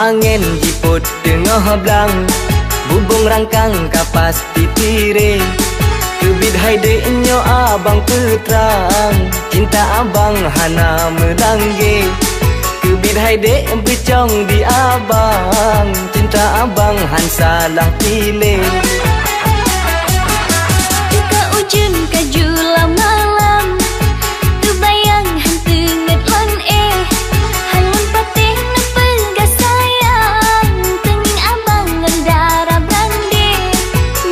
angin jiput tengah belang, bubung rangkang kapas titire. Kebid haide nyo abang peterang, cinta abang hana melangge. Kebid haide becong di abang, cinta abang han salah pilih. Ke ujung ke jula malam, terbayang hantu ngedon halun patih nepelga sayang, tenging abang ngendara brande.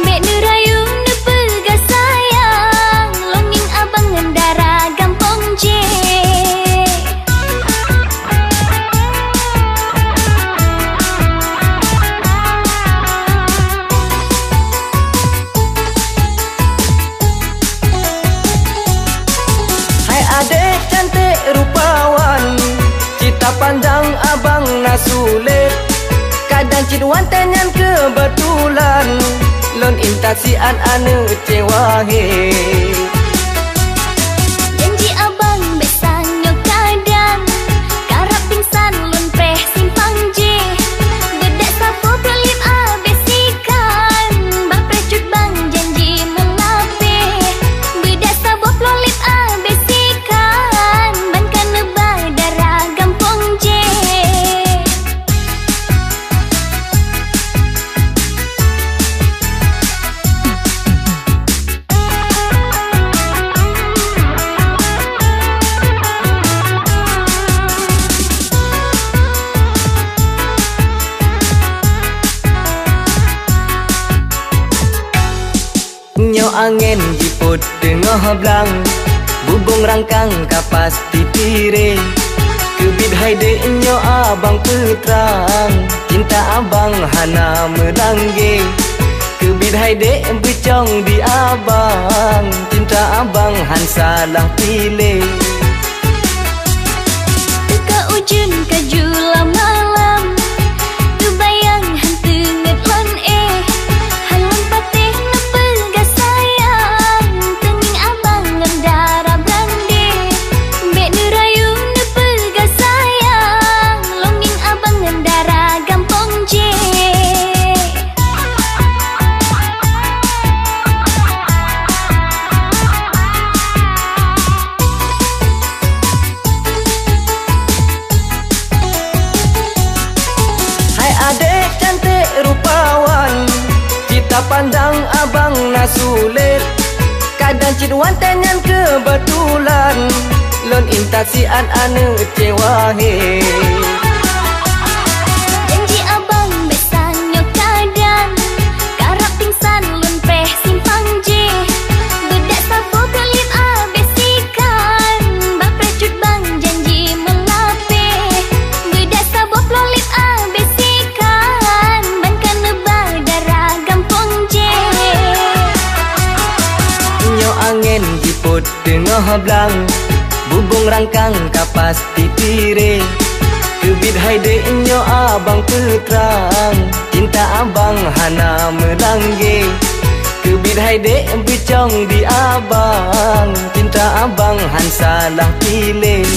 Bek nerayu nepelga sayang, longing abang ngendara gampong je. Adek cantik rupawan, cita pandang abang nasulit. Kadang ciduan tenyan kebetulan, lon intasian ane cewahe. Janji abang besanyo kadang, karap pingsan lon preh simpang je. Bedak sapo pelip abesikan, bang precut bang janji melape. Bedak sapo pelip abesikan, ban kana darah gampong je. Nyo angin jiput tengah belang, bubung rangkang kapas titire. Kebid haide nyo abang peterang, cinta abang hana melangge. Kebid haide becong di abang, cinta abang han salah pilih. Ke ujung ke jula malam, terbayang hantu ngedon halun patih nepelga sayang, tenging abang ngendara brande. Bek nerayu nepelga sayang, longing abang ngendara gampong je. Adek cantik rupawan, cita pandang abang nasulit. Kadang ciduan tenyan kebetulan, lon intasian ane cewahe. Janji abang besanyo kadang, karap pingsan lon preh simpang je. Bedak sapo pelip abesikan, bang precut bang janji melape. Bedak sapo pelip abesikan, ban kana darah gampong je. Nyo angin jiput tengah belang, bubung rangkang kapas titire. Kebid haide nyo abang peterang, cinta abang hana melangge. Kebid haide becong di abang, cinta abang han salah pilih.